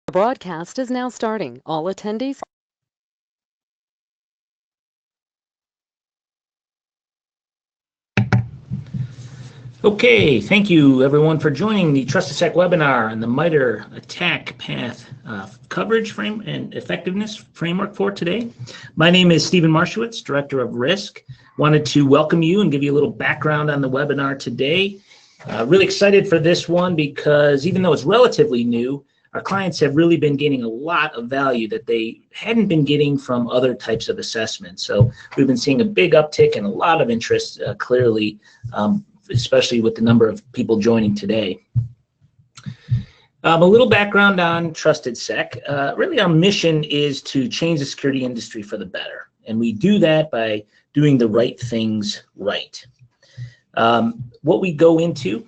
The broadcast is now starting. All attendees. Okay, thank you everyone for joining the TrustedSec webinar on the MITRE ATT&CK path coverage frame and effectiveness framework for today. My name is Stephen Marshowitz, Director of Risk. Wanted to welcome you and give you a little background on the webinar today. Really excited for this one because even though it's relatively new, our clients have really been getting a lot of value that they hadn't been getting from other types of assessments. So we've been seeing a big uptick and a lot of interest clearly, especially with the number of people joining today. A little background on TrustedSec. Really our mission is to change the security industry for the better. And we do that by doing the right things right. What we go into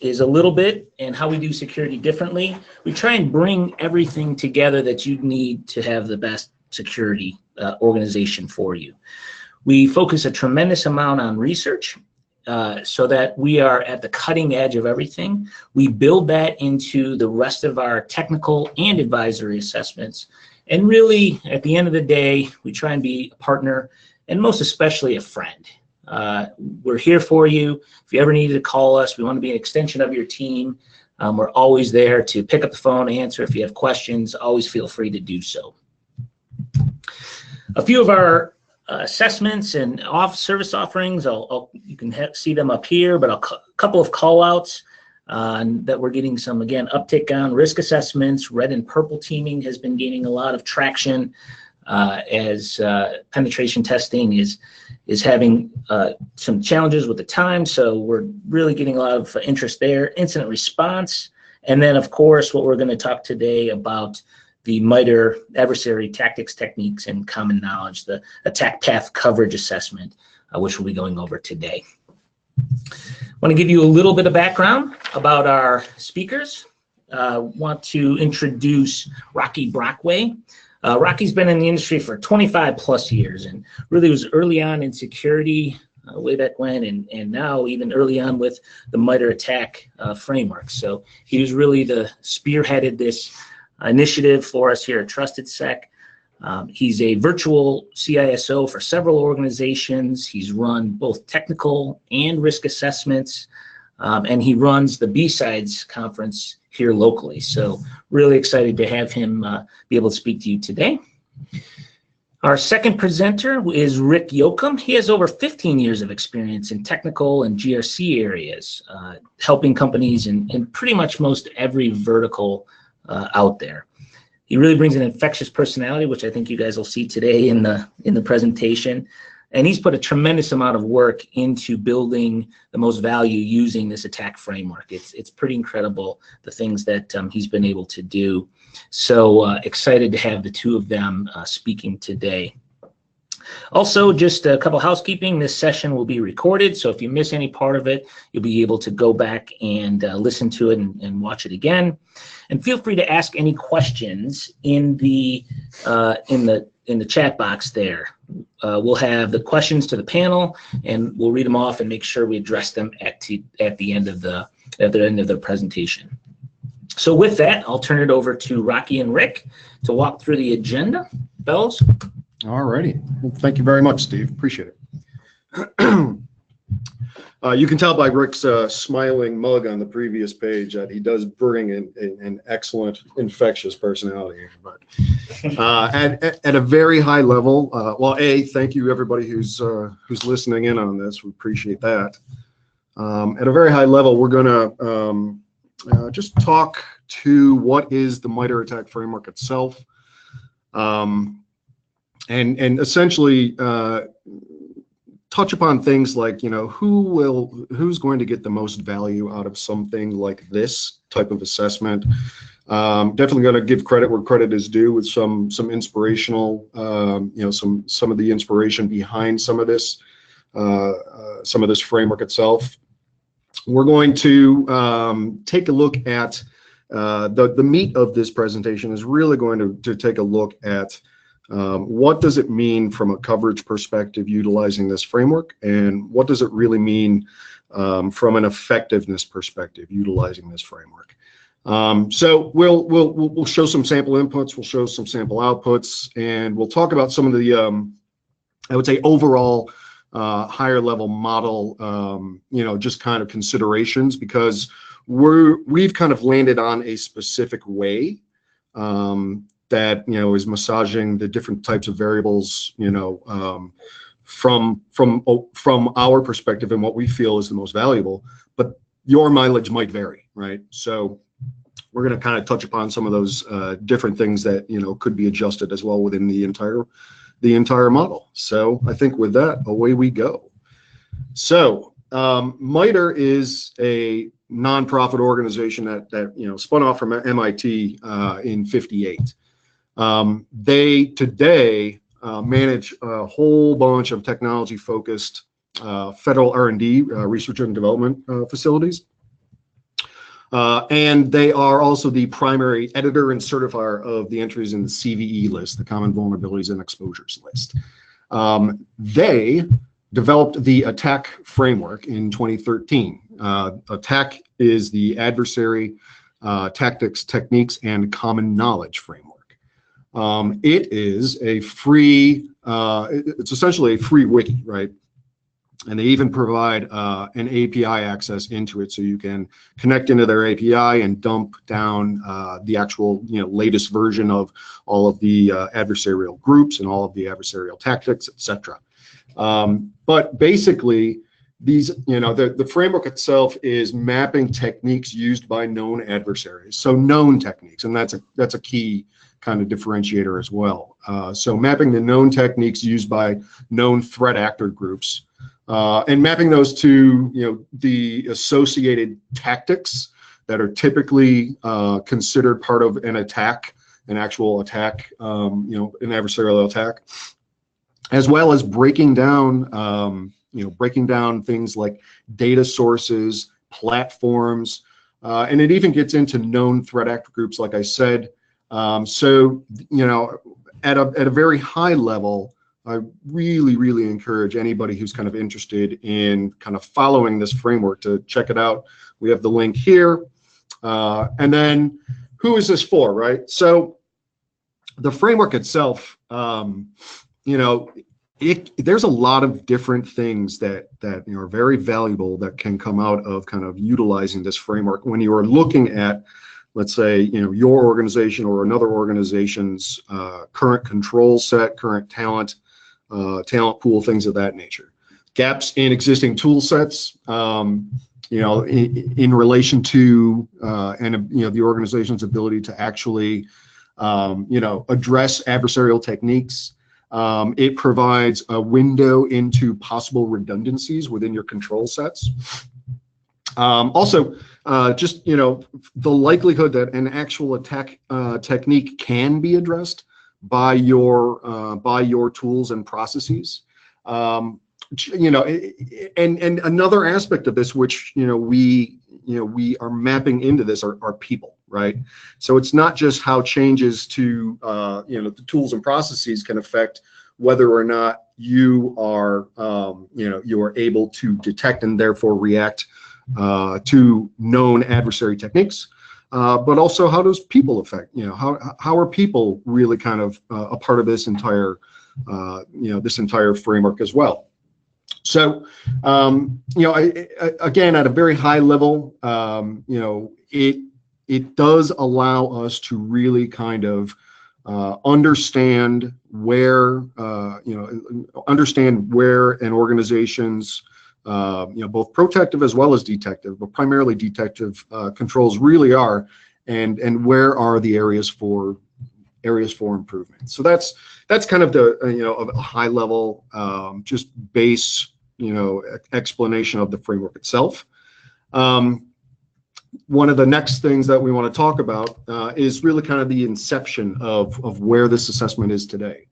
is a little bit and how we do security differently. We try and bring everything together that you need to have the best security organization for you. We focus a tremendous amount on research so that we are at the cutting edge of everything. We build that into the rest of our technical and advisory assessments. And really, at the end of the day, we try and be a partner and most especially a friend. We're here for you. If you ever need to call us, we want to be an extension of your team. We're always there to pick up the phone, answer. If you have questions, always feel free to do so. A few of our assessments and service offerings, you can see them up here, but a couple of call outs that we're getting some, again, uptick on. Risk assessments, red and purple teaming has been gaining a lot of traction as penetration testing is having some challenges with the time, so we're really getting a lot of interest there. Incident response, and then of course what we're going to talk today about the MITRE adversary tactics, techniques, and common knowledge, the attack path coverage assessment, which we'll be going over today. I want to give you a little bit of background about our speakers. Want to introduce Rockie Brockway. Rockie's been in the industry for 25 plus years and really was early on in security way back when, and now even early on with the MITRE ATT&CK framework. So he was really the spearheaded this initiative for us here at TrustedSec. He's a virtual CISO for several organizations. He's run both technical and risk assessments, and he runs the B-Sides conference here locally. So really excited to have him be able to speak to you today. Our second presenter is Rick Yocum. He has over 15 years of experience in technical and GRC areas, helping companies in pretty much most every vertical out there. He really brings an infectious personality, which I think you guys will see today in the presentation. And he's put a tremendous amount of work into building the most value using this attack framework. It's pretty incredible, the things that he's been able to do. So excited to have the two of them speaking today. Also, just a couple housekeeping. This session will be recorded, so if you miss any part of it, you'll be able to go back and listen to it and watch it again. And feel free to ask any questions in the chat box there. We'll have the questions to the panel, and we'll read them off and make sure we address them at the end of the presentation. So with that, I'll turn it over to Rockie and Rick to walk through the agenda. Fellows? All righty. Well, thank you very much, Steve. Appreciate it. You can tell by Rick's smiling mug on the previous page that he does bring an excellent infectious personality. But at a very high level, well, thank you everybody who's listening in on this. We appreciate that. At a very high level, we're going to just talk to what is the MITRE ATT&CK framework itself, and essentially touch upon things like, who's going to get the most value out of something like this type of assessment. Definitely going to give credit where credit is due with some inspirational, some of the inspiration behind some of this framework itself. We're going to take a look at the meat of this presentation is really going to take a look at what does it mean from a coverage perspective utilizing this framework, and what does it really mean from an effectiveness perspective utilizing this framework. So we'll show some sample inputs, we'll show some sample outputs, and we'll talk about some of the I would say overall higher level model just kind of considerations, because we've kind of landed on a specific way that is massaging the different types of variables from our perspective and what we feel is the most valuable, but your mileage might vary, right? So we're going to kind of touch upon some of those different things that could be adjusted as well within the entire model. So I think with that, away we go. So MITRE is a nonprofit organization that spun off from MIT in '58. They today manage a whole bunch of technology-focused federal R&D, research and development facilities. And they are also the primary editor and certifier of the entries in the CVE list, the Common Vulnerabilities and Exposures list. They developed the ATT&CK framework in 2013. ATT&CK is the Adversary Tactics, Techniques, and Common Knowledge framework. It is a free, it's essentially a free wiki, right? And they even provide an API access into it, so you can connect into their API and dump down the actual latest version of all of the adversarial groups and all of the adversarial tactics, etc. But basically, these the framework itself is mapping techniques used by known adversaries, so known techniques, and that's a key kind of differentiator as well. So mapping the known techniques used by known threat actor groups. And mapping those to the associated tactics that are typically considered part of an attack, an actual attack, an adversarial attack, as well as breaking down things like data sources, platforms, and it even gets into known threat actor groups, like I said. So at a very high level, I really encourage anybody who's kind of interested in kind of following this framework to check it out. We have the link here. And then who is this for, right? So the framework itself, there's a lot of different things that are very valuable that can come out of kind of utilizing this framework when you are looking at, let's say, your organization or another organization's current control set, current talent pool, things of that nature. Gaps in existing tool sets, in relation to the organization's ability to actually address adversarial techniques. It provides a window into possible redundancies within your control sets. Also, just the likelihood that an actual attack technique can be addressed by your tools and processes. And another aspect of this, which we are mapping into this, are people, right? So it's not just how changes to the tools and processes can affect whether or not you are you are able to detect and therefore react to known adversary techniques, but also how does people affect, how are people really kind of a part of this entire this entire framework as well. So again, at a very high level, it does allow us to really kind of understand where an organization's both protective as well as detective, but primarily detective controls really are, and where are the areas for improvement. So that's kind of the of a high level just base explanation of the framework itself. One of the next things that we want to talk about is really kind of the inception of where this assessment is today.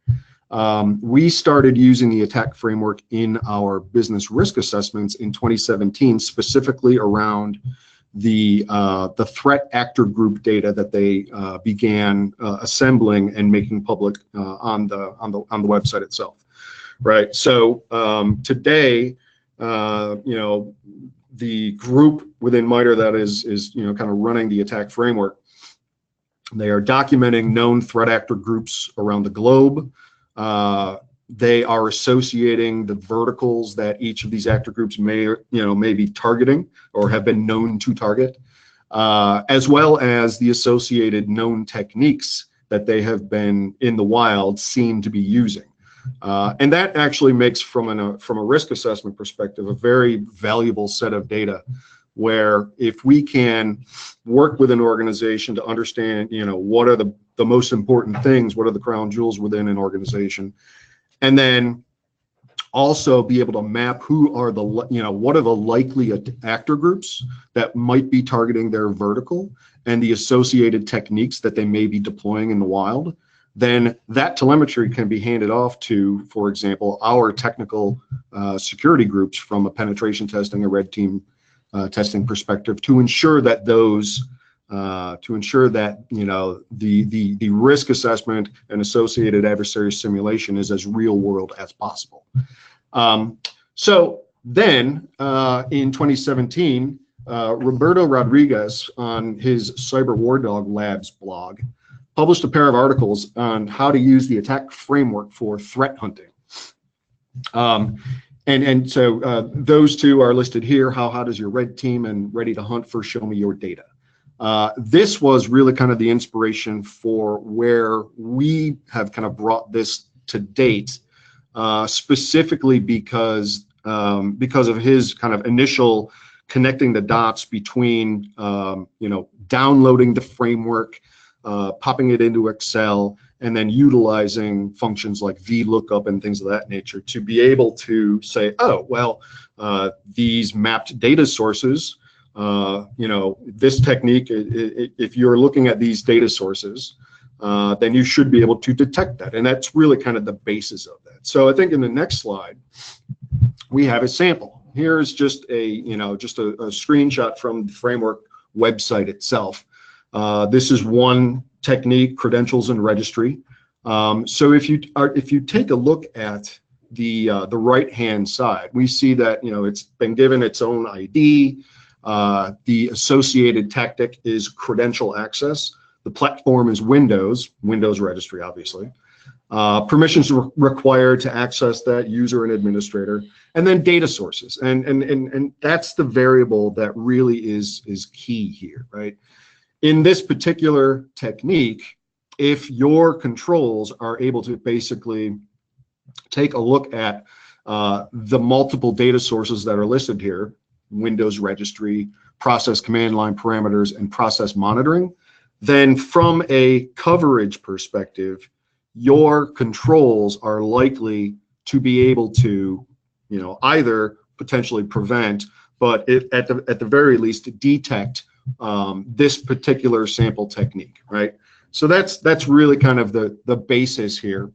We started using the ATT&CK framework in our business risk assessments in 2017, specifically around the threat actor group data that they began assembling and making public on the website itself, right? So today, the group within MITRE that is kind of running the attack framework. They are documenting known threat actor groups around the globe. They are associating the verticals that each of these actor groups may be targeting or have been known to target, as well as the associated known techniques that they have been in the wild seen to be using. And that actually makes, from a risk assessment perspective, a very valuable set of data, where if we can work with an organization to understand, what are the most important things, what are the crown jewels within an organization, and then also be able to map who are what are the likely actor groups that might be targeting their vertical and the associated techniques that they may be deploying in the wild, then that telemetry can be handed off to, for example, our technical security groups from a penetration testing, a red team testing perspective, to ensure that the risk assessment and associated adversary simulation is as real world as possible. So then in 2017, Roberto Rodriguez on his Cyber War Dog Labs blog published a pair of articles on how to use the attack framework for threat hunting. And so those two are listed here. How does your red team and ready to hunt for show me your data? This was really kind of the inspiration for where we have kind of brought this to date, specifically because of his kind of initial connecting the dots between downloading the framework, popping it into Excel, and then utilizing functions like VLOOKUP and things of that nature to be able to say, oh, well, these mapped data sources, this technique, if you're looking at these data sources, then you should be able to detect that. And that's really kind of the basis of that. So I think in the next slide, we have a sample. Here's just a screenshot from the framework website itself. This is one technique, credentials and registry. So if you take a look at the right-hand side, we see that it's been given its own ID. The associated tactic is credential access. The platform is Windows registry, obviously. Permissions required to access that, user and administrator, and then data sources. And that's the variable that really is key here, right? In this particular technique, if your controls are able to basically take a look at the multiple data sources that are listed here, Windows registry, process command line parameters, and process monitoring, then from a coverage perspective, your controls are likely to be able to, either potentially prevent, but at the very least detect this particular sample technique, right? So that's really kind of the basis here.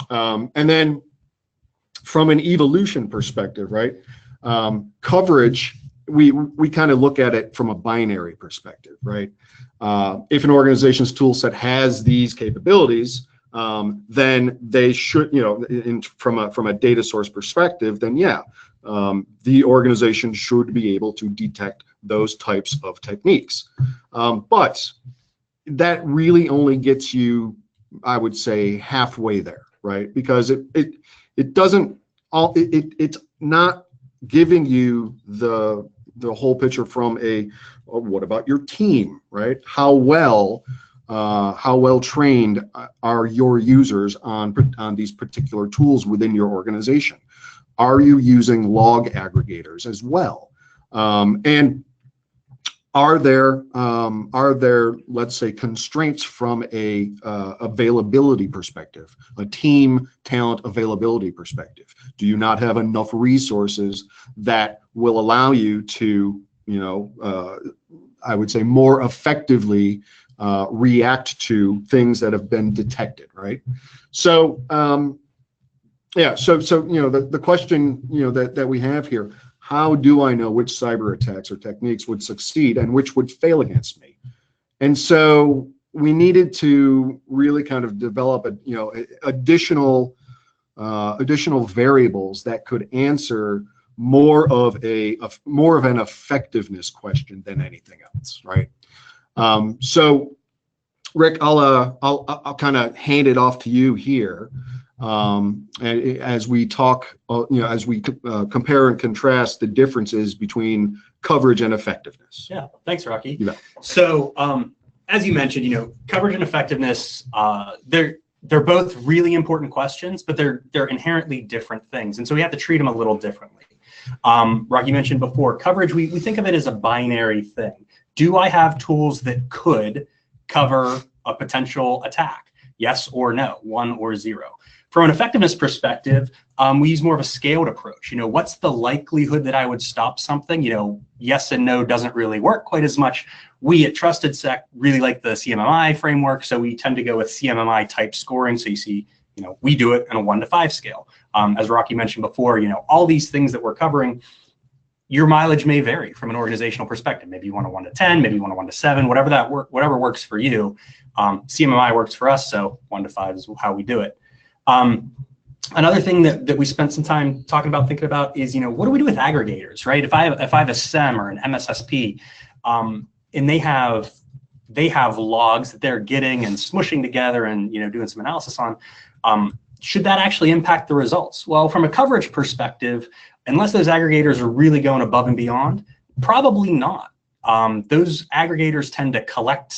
And then from an evolution perspective, right? Coverage, we kind of look at it from a binary perspective, right? If an organization's tool set has these capabilities, then they should, from a data source perspective, then yeah, the organization should be able to detect those types of techniques. But that really only gets you, I would say, halfway there, right? Because it doesn't it's not giving you the whole picture from what about your team, right? How well trained are your users on these particular tools within your organization? Are you using log aggregators as well? And are there, let's say, constraints from a availability perspective, a team talent availability perspective? Do you not have enough resources that will allow you to, I would say, more effectively react to things that have been detected, right? So, yeah, so the question that we have here: how do I know which cyber attacks or techniques would succeed and which would fail against me? And so we needed to really kind of develop additional variables that could answer more of an effectiveness question than anything else, right? So, Rick, I'll kind of hand it off to you here, as we talk, as we compare and contrast the differences between coverage and effectiveness. Yeah, thanks, Rocky. You bet. So, as you mentioned, coverage and effectiveness, they're both really important questions, but they're inherently different things, and so we have to treat them a little differently. Rocky mentioned before, coverage, we think of it as a binary thing. Do I have tools that could cover a potential attack? Yes or no, 1 or 0. From an effectiveness perspective, we use more of a scaled approach. What's the likelihood that I would stop something? Yes and no doesn't really work quite as much. We at TrustedSec really like the CMMI framework, so we tend to go with CMMI type scoring. So you see, we do it on a 1 to 5 scale. As Rocky mentioned before, all these things that we're covering, your mileage may vary from an organizational perspective. Maybe you want a 1 to 10, maybe you want a 1 to 7, whatever works for you. CMMI works for us, so 1 to 5 is how we do it. Another thing that we spent some time thinking about is, what do we do with aggregators, right? If I have a SIEM or an MSSP, and they have logs that they're getting and smushing together and doing some analysis on, should that actually impact the results? Well, from a coverage perspective, unless those aggregators are really going above and beyond, probably not. Those aggregators tend to collect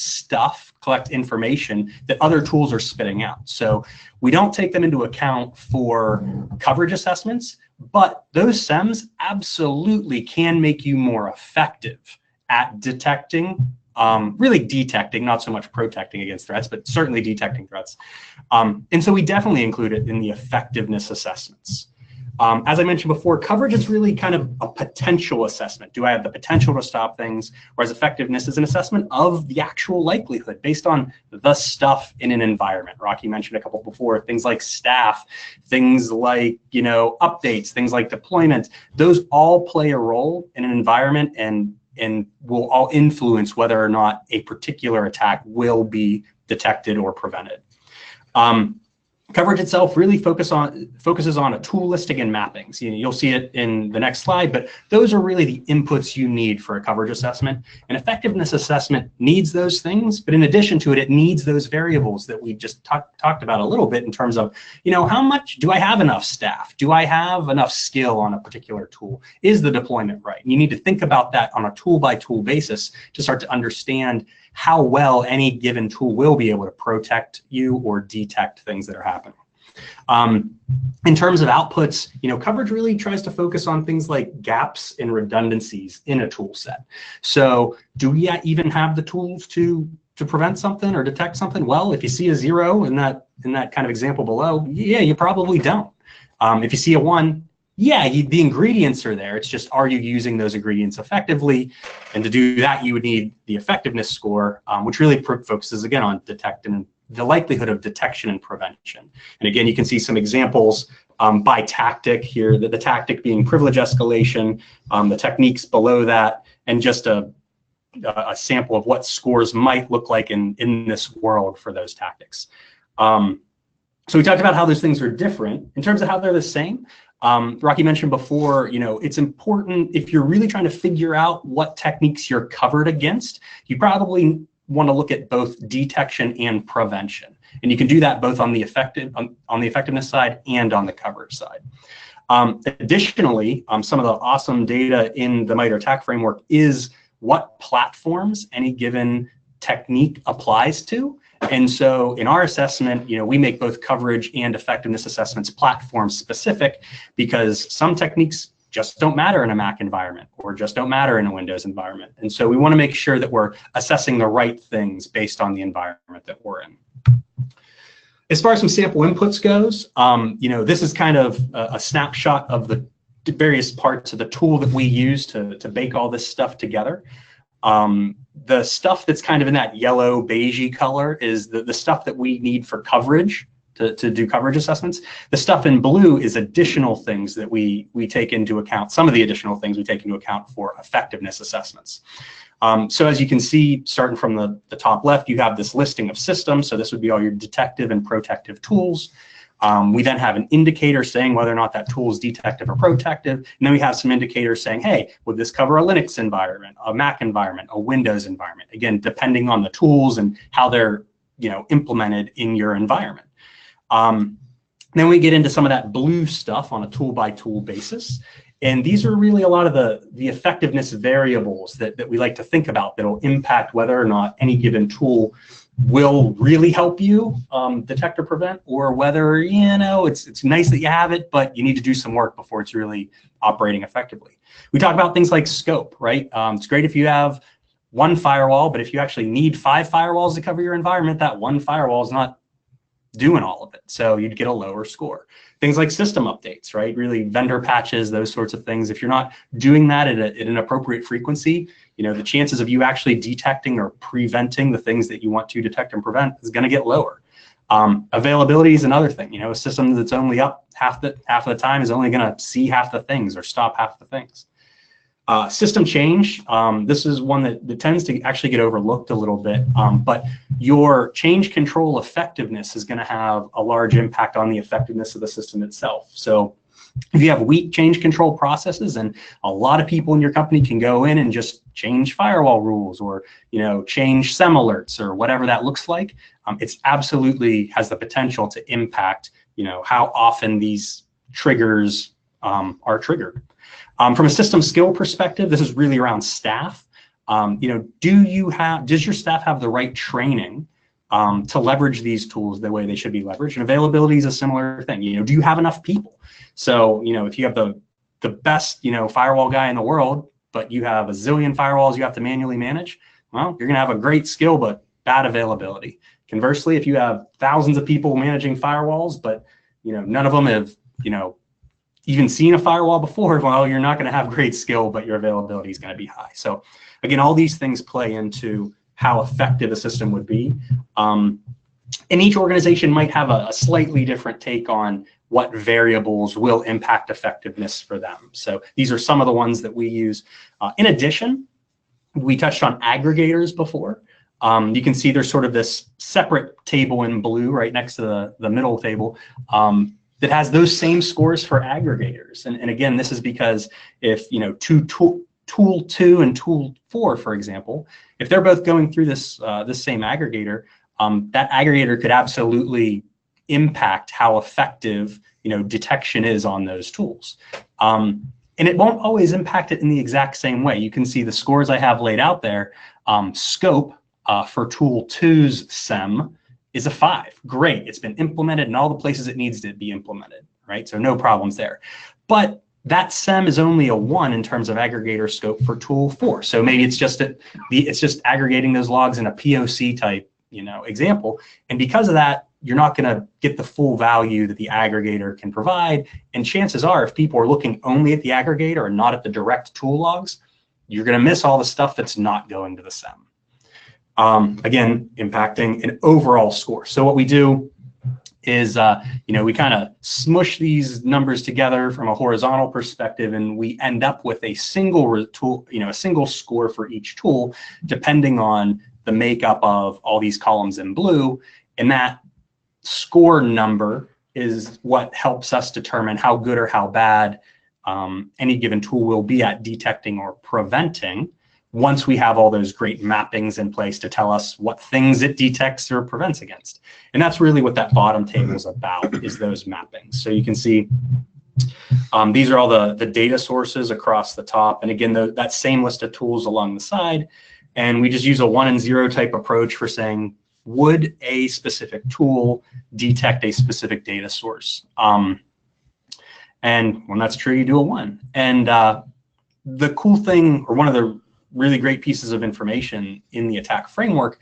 information that other tools are spitting out. So we don't take them into account for coverage assessments, but those SIEMs absolutely can make you more effective at detecting, really detecting, not so much protecting against threats, but certainly detecting threats. And so we definitely include it in the effectiveness assessments. As I mentioned before, coverage is really kind of a potential assessment. Do I have the potential to stop things? Whereas effectiveness is an assessment of the actual likelihood based on the stuff in an environment. Rocky mentioned a couple before, things like staff, things like, updates, things like deployment. Those all play a role in an environment and will all influence whether or not a particular attack will be detected or prevented. Coverage itself really focuses on a tool listing and mappings. You'll see it in the next slide, but those are really the inputs you need for a coverage assessment. An effectiveness assessment needs those things, but in addition to it, it needs those variables that we just talked about a little bit in terms of, how much do I have enough staff? Do I have enough skill on a particular tool? Is the deployment right? You need to think about that on a tool by tool basis to start to understand how well any given tool will be able to protect you or detect things that are happening. In terms of outputs, coverage really tries to focus on things like gaps and redundancies in a tool set. So do we even have the tools to prevent something or detect something? Well, if you see a 0 in that kind of example below, yeah, you probably don't. If you see a 1, yeah, the ingredients are there. It's just, are you using those ingredients effectively? And to do that, you would need the effectiveness score, which really focuses again on detecting the likelihood of detection and prevention. And again, you can see some examples by tactic here, the tactic being privilege escalation, the techniques below that, and just a sample of what scores might look like in this world for those tactics. So we talked about how those things are different. In terms of how they're the same, Rocky mentioned before, it's important if you're really trying to figure out what techniques you're covered against, you probably want to look at both detection and prevention. And you can do that both on the effectiveness side and on the coverage side. Additionally, some of the awesome data in the MITRE ATT&CK framework is what platforms any given technique applies to. And so in our assessment, we make both coverage and effectiveness assessments platform specific because some techniques just don't matter in a Mac environment or just don't matter in a Windows environment. And so we want to make sure that we're assessing the right things based on the environment that we're in. As far as some sample inputs goes, this is kind of a snapshot of the various parts of the tool that we use to bake all this stuff together. The stuff that's kind of in that yellow beigey color is the stuff that we need for coverage to do coverage assessments. The stuff in blue is additional things that we take into account, some of the additional things we take into account for effectiveness assessments. So as you can see, starting from the top left, you have this listing of systems. So this would be all your detective and protective tools. We then have an indicator saying whether or not that tool is detective or protective. And then we have some indicators saying, hey, would this cover a Linux environment, a Mac environment, a Windows environment? Again, depending on the tools and how they're implemented in your environment. Then we get into some of that blue stuff on a tool by tool basis. And these are really a lot of the effectiveness variables that we like to think about that will impact whether or not any given tool will really help you detect or prevent, or whether, it's nice that you have it, but you need to do some work before it's really operating effectively. We talk about things like scope, right? It's great if you have one firewall, but if you actually need 5 firewalls to cover your environment, that one firewall is not doing all of it. So you'd get a lower score. Things like system updates, right? Really vendor patches, those sorts of things. If you're not doing that at an appropriate frequency, the chances of you actually detecting or preventing the things that you want to detect and prevent is going to get lower. Availability is another thing. A system that's only up half the time is only going to see half the things or stop half the things. System change, this is one that tends to actually get overlooked a little bit, but your change control effectiveness is going to have a large impact on the effectiveness of the system itself. So if you have weak change control processes, and a lot of people in your company can go in and just change firewall rules or change SIEM alerts or whatever that looks like, it's absolutely has the potential to impact how often these triggers are triggered. From a system skill perspective, this is really around staff. Does your staff have the right training to leverage these tools the way they should be leveraged? And availability is a similar thing. Do you have enough people? So, if you have the best, firewall guy in the world, but you have a zillion firewalls you have to manually manage, well, you're going to have a great skill, but bad availability. Conversely, if you have thousands of people managing firewalls, but, none of them have, even seen a firewall before, well, you're not going to have great skill, but your availability is going to be high. So again, all these things play into how effective a system would be. And each organization might have a slightly different take on what variables will impact effectiveness for them. So these are some of the ones that we use. In addition, we touched on aggregators before. You can see there's sort of this separate table in blue right next to the middle table. That has those same scores for aggregators. And again, this is because if, tool 2 and tool 4, for example, if they're both going through this same aggregator, that aggregator could absolutely impact how effective, detection is on those tools. And it won't always impact it in the exact same way. You can see the scores I have laid out there. Scope for tool 2's SIEM is a 5. Great, it's been implemented in all the places it needs to be implemented, right? So no problems there. But that SIEM is only a 1 in terms of aggregator scope for tool 4. So maybe it's just aggregating those logs in a POC type, example. And because of that, you're not going to get the full value that the aggregator can provide. And chances are, if people are looking only at the aggregator and not at the direct tool logs, you're going to miss all the stuff that's not going to the SIEM. Again, impacting an overall score. So what we do is, we kind of smush these numbers together from a horizontal perspective, and we end up with a single tool, a single score for each tool, depending on the makeup of all these columns in blue. And that score number is what helps us determine how good or how bad any given tool will be at detecting or preventing, once we have all those great mappings in place to tell us what things it detects or prevents against. And that's really what that bottom table is about, is those mappings. So you can see these are all the data sources across the top. And again, that same list of tools along the side. And we just use a 1 and 0 type approach for saying, would a specific tool detect a specific data source? And when that's true, you do a 1. And the cool thing, or one of the really great pieces of information in the attack framework,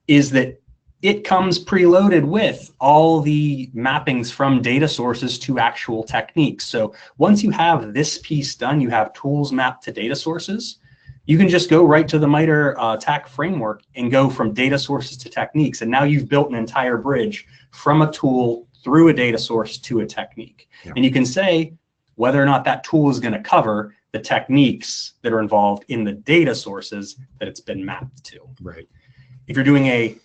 is that it comes preloaded with all the mappings from data sources to actual techniques. So once you have this piece done, you have tools mapped to data sources, you can just go right to the MITRE ATT&CK framework and go from data sources to techniques. And now you've built an entire bridge from a tool through a data source to a technique. Yeah. And you can say whether or not that tool is going to cover the techniques that are involved in the data sources that it's been mapped to. Right. If you're doing a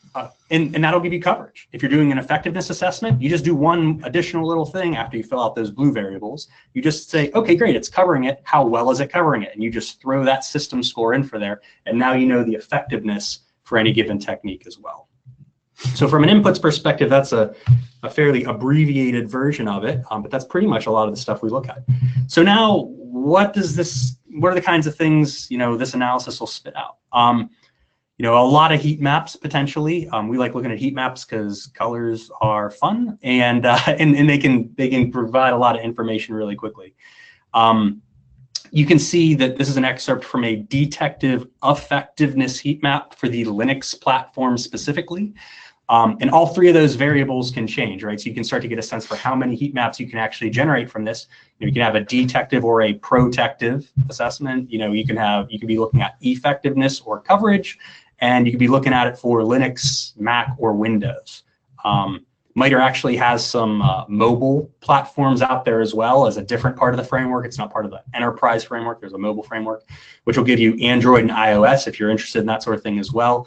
and that'll give you coverage. If you're doing an effectiveness assessment, you just do one additional little thing after you fill out those blue variables. You just say, okay, great, it's covering it. How well is it covering it? And you just throw that system score in for there. And now you know the effectiveness for any given technique as well. So from an inputs perspective, that's a fairly abbreviated version of it, but that's pretty much a lot of the stuff we look at. So now, what are the kinds of things, this analysis will spit out? A lot of heat maps potentially. We like looking at heat maps because colors are fun and they can provide a lot of information really quickly. You can see that this is an excerpt from a detective effectiveness heat map for the Linux platform specifically. And all three of those variables can change, right? So you can start to get a sense for how many heat maps you can actually generate from this. You can have a detective or a protective assessment. You can be looking at effectiveness or coverage, and you can be looking at it for Linux, Mac, or Windows. MITRE actually has some mobile platforms out there as well as a different part of the framework. It's not part of the enterprise framework. There's a mobile framework, which will give you Android and iOS if you're interested in that sort of thing as well.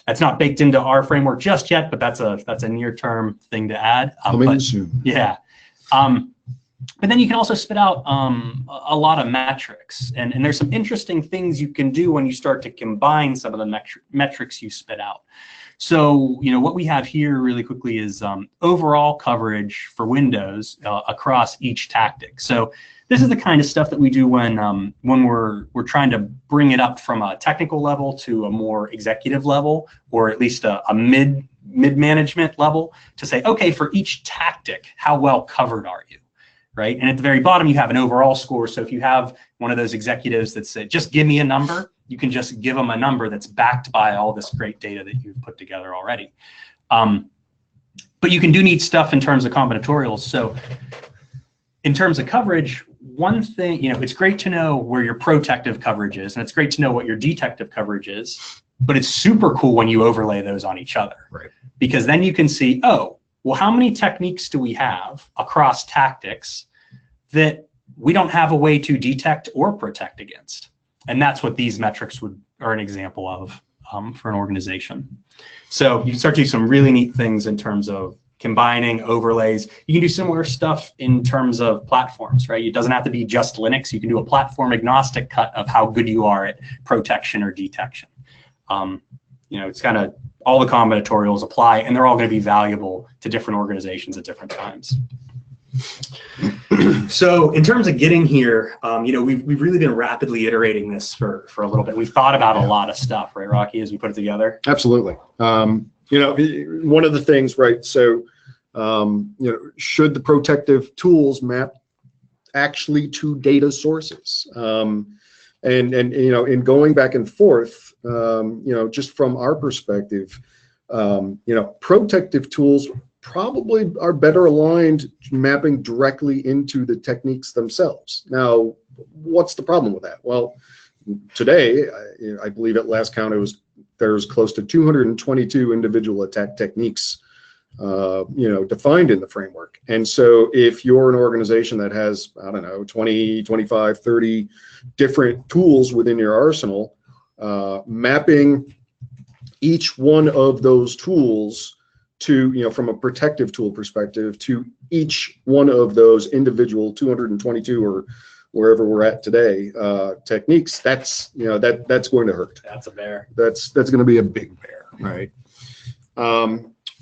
That's not baked into our framework just yet, but that's a near-term thing to add. Coming soon. Yeah. But then you can also spit out a lot of metrics, and there's some interesting things you can do when you start to combine some of the metrics you spit out. So, what we have here really quickly is overall coverage for Windows across each tactic. So this is the kind of stuff that we do when we're trying to bring it up from a technical level to a more executive level, or at least a mid-management level, to say, okay, for each tactic, how well covered are you, right? And at the very bottom, you have an overall score. So if you have one of those executives that said, just give me a number, you can just give them a number that's backed by all this great data that you've put together already. But you can do neat stuff in terms of combinatorials. So in terms of coverage, one thing, it's great to know where your protective coverage is, and it's great to know what your detective coverage is, but it's super cool when you overlay those on each other. Right. Because then you can see, oh, well, how many techniques do we have across tactics that we don't have a way to detect or protect against? And that's what these metrics are an example of for an organization. So you can start to do some really neat things in terms of combining overlays. You can do similar stuff in terms of platforms, right? It doesn't have to be just Linux. You can do a platform agnostic cut of how good you are at protection or detection. It's kind of all the combinatorials apply, and they're all going to be valuable to different organizations at different times. So in terms of getting here, we've really been rapidly iterating this for a little bit. We've thought about a lot of stuff, right, Rocky, as we put it together? Absolutely. One of the things, right, so, should the protective tools map actually to data sources? In going back and forth, just from our perspective, protective tools probably are better aligned mapping directly into the techniques themselves. Now, what's the problem with that? Well, today, I believe at last count, there's close to 222 individual attack techniques, defined in the framework. And so if you're an organization that has, 20, 25, 30 different tools within your arsenal, mapping each one of those tools to, from a protective tool perspective, to each one of those individual 222 or wherever we're at today techniques, that's going to hurt. That's a bear. That's going to be a big bear, right?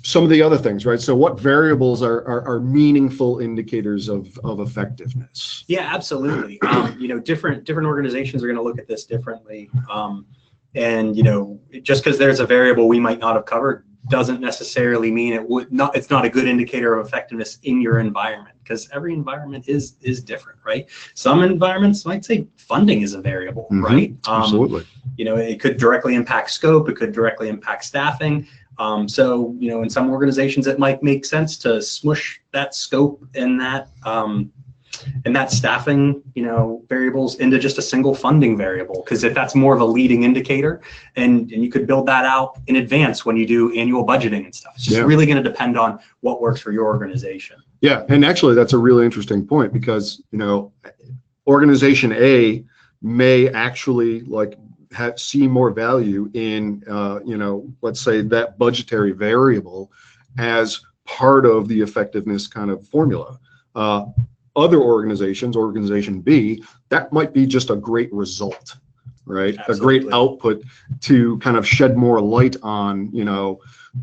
Some of the other things, right? So what variables are meaningful indicators of effectiveness? Yeah, absolutely. Different organizations are going to look at this differently. Just because there's a variable we might not have covered doesn't necessarily mean it's not a good indicator of effectiveness in your environment, because every environment is different, right? Some environments might say funding is a variable, right? Absolutely. It could directly impact scope, it could directly impact staffing. In some organizations it might make sense to smush that scope and that staffing, variables into just a single funding variable, because if that's more of a leading indicator, and you could build that out in advance when you do annual budgeting and stuff. It's just really going to depend on what works for your organization. Yeah, and actually that's a really interesting point, because organization A may actually see more value in, let's say that budgetary variable as part of the effectiveness kind of formula. Other organizations, organization B, that might be just a great result, right? Absolutely. A great output to kind of shed more light on,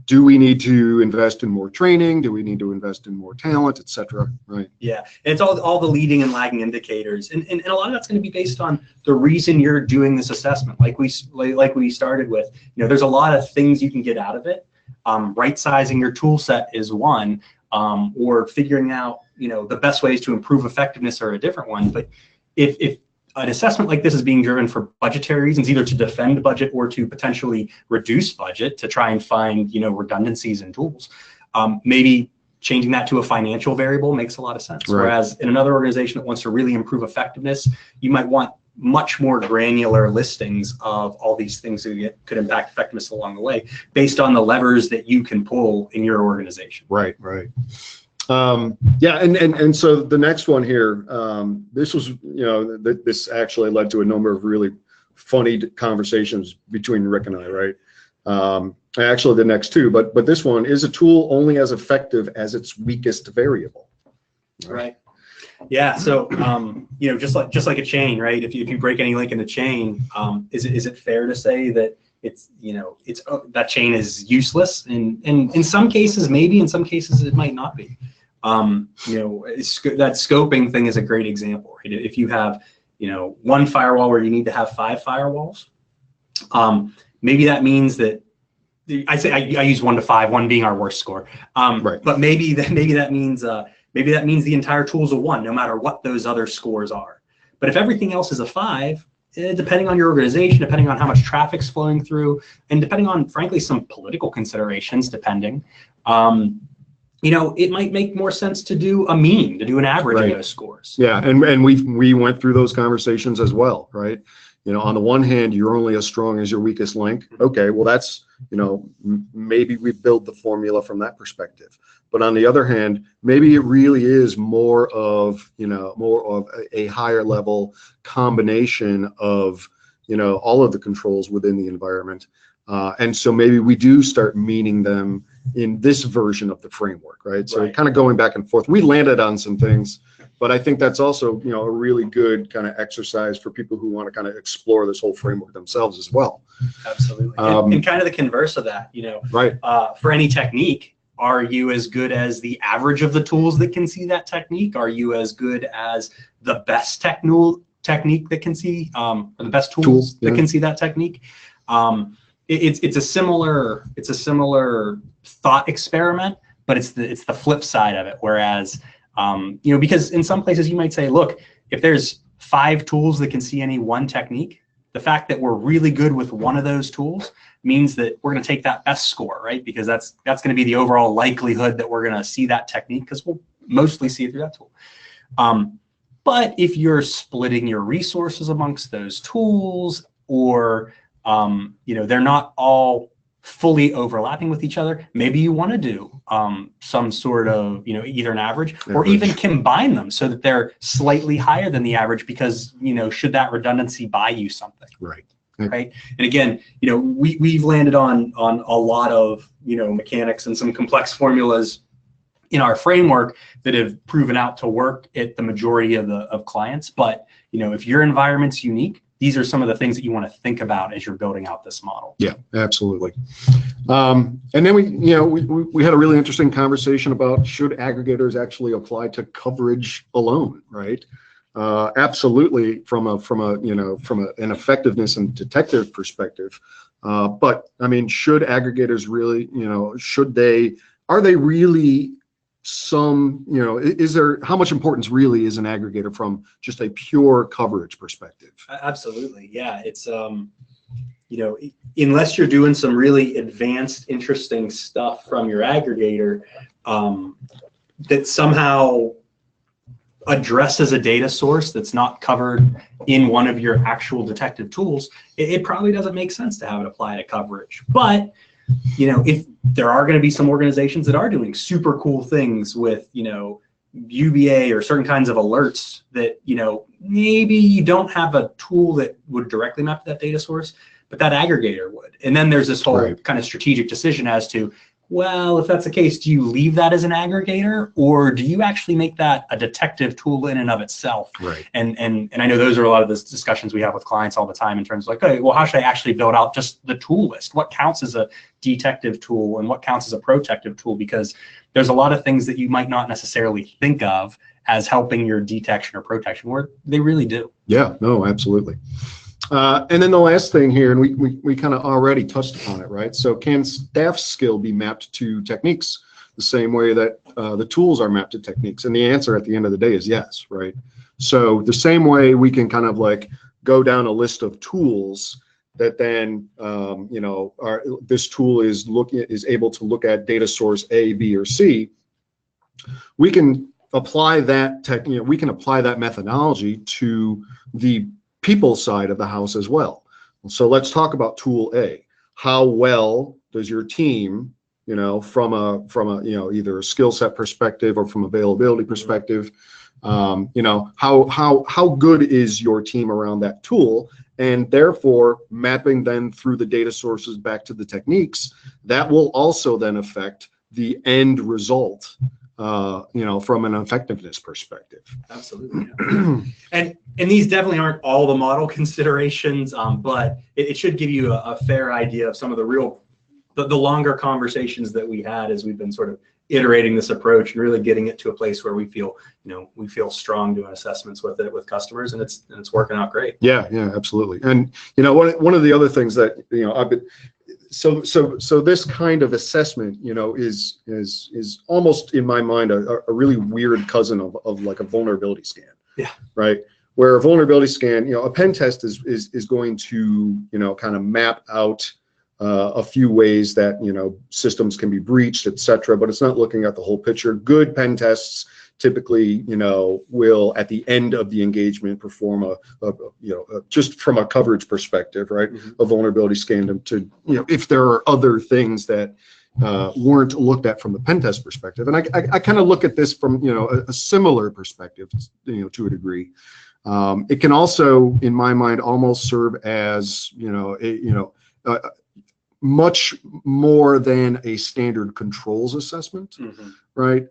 do we need to invest in more training? Do we need to invest in more talent, et cetera, right? Yeah, and it's all the leading and lagging indicators, and a lot of that's going to be based on the reason you're doing this assessment. Like we started with, there's a lot of things you can get out of it. Right sizing your tool set is one, or figuring out, the best ways to improve effectiveness are a different one. But if an assessment like this is being driven for budgetary reasons, either to defend budget or to potentially reduce budget to try and find, redundancies in tools, maybe changing that to a financial variable makes a lot of sense. Right. Whereas in another organization that wants to really improve effectiveness, you might want much more granular listings of all these things that could impact effectiveness along the way based on the levers that you can pull in your organization. Right. Yeah, and so the next one here, this was, this actually led to a number of really funny conversations between Rick and I, right? Actually, the next two, but this one, is a tool only as effective as its weakest variable? Right. Yeah. So, just like a chain, right? If you break any link in the chain, is it fair to say that that chain is useless? And in some cases, maybe. In some cases, it might not be. That scoping thing is a great example, right? If you have, one firewall where you need to have 5 firewalls, maybe that means that I use 1 to 5, 1 being our worst score. Right. But maybe that means the entire tool is a 1, no matter what those other scores are. But if everything else is a 5, depending on your organization, depending on how much traffic's flowing through, and depending on, frankly, some political considerations, it might make more sense to do a mean, to do an average of those scores. Yeah, and we went through those conversations as well, right? On the one hand, you're only as strong as your weakest link. Okay, well that's, maybe we build the formula from that perspective. But on the other hand, maybe it really is more of a higher level combination of, all of the controls within the environment. And so maybe we do start meaning them in this version of the framework, right? So kind of going back and forth. We landed on some things, but I think that's also, a really good kind of exercise for people who want to kind of explore this whole framework themselves as well. Absolutely. And kind of the converse of that, for any technique, are you as good as the average of the tools that can see that technique? Are you as good as the best technique that can see, or the best tools that can see that technique? It's a similar thought experiment, but it's the flip side of it. Whereas, because in some places you might say, look, if there's 5 tools that can see any one technique, the fact that we're really good with one of those tools means that we're going to take that best score, right? Because that's going to be the overall likelihood that we're going to see that technique, because we'll mostly see it through that tool. But if you're splitting your resources amongst those tools, or they're not all fully overlapping with each other, maybe you want to do some sort of, either an average or even combine them so that they're slightly higher than the average, because, should that redundancy buy you something? Right. And again, we've landed on a lot of, mechanics and some complex formulas in our framework that have proven out to work at the majority of clients. But, if your environment's unique, these are some of the things that you want to think about as you're building out this model. Yeah, absolutely. And then we had a really interesting conversation about, should aggregators actually apply to coverage alone, right? Absolutely, from an effectiveness and detective perspective. But I mean, should aggregators really, are they really how much importance really is an aggregator from just a pure coverage perspective? Absolutely. Yeah. It's, unless you're doing some really advanced, interesting stuff from your aggregator, that somehow addresses a data source that's not covered in one of your actual detective tools, it probably doesn't make sense to have it apply to coverage. But if there are going to be some organizations that are doing super cool things with, UBA or certain kinds of alerts that, maybe you don't have a tool that would directly map to that data source, but that aggregator would. And then there's this whole kind of strategic decision as to, well, if that's the case, do you leave that as an aggregator, or do you actually make that a detective tool in and of itself? Right. And I know those are a lot of the discussions we have with clients all the time in terms of like, okay, well, how should I actually build out just the tool list? What counts as a detective tool and what counts as a protective tool? Because there's a lot of things that you might not necessarily think of as helping your detection or protection, where they really do. Yeah, no, absolutely. And then the last thing here, and we kind of already touched upon it, right? So can staff skill be mapped to techniques the same way that the tools are mapped to techniques? And the answer at the end of the day is yes, right? So the same way we can kind of like go down a list of tools that then, this tool is able to look at data source A, B, or C. We can apply that we can apply that methodology to the people side of the house as well. So let's talk about tool A. How well does your team, from a either a skill set perspective or from availability perspective, how good is your team around that tool? And therefore mapping then through the data sources back to the techniques, that will also then affect the end result, from an effectiveness perspective. Absolutely. Yeah. And these definitely aren't all the model considerations, but it should give you a fair idea of some of the longer conversations that we had as we've been sort of iterating this approach and really getting it to a place where we feel strong doing assessments with customers, and it's working out great. Yeah, absolutely. And one of the other things that I've been so this kind of assessment is almost in my mind a really weird cousin of like a vulnerability scan. Yeah. Right. Where a vulnerability scan, a pen test is going to kind of map out a few ways that systems can be breached, etc. But it's not looking at the whole picture. Good pen tests typically, will at the end of the engagement perform just from a coverage perspective, right? Mm-hmm. A vulnerability scan to if there are other things that weren't looked at from the pen test perspective. And I kind of look at this from a similar perspective, to a degree. It can also, in my mind, almost serve as much more than a standard controls assessment, mm-hmm. right?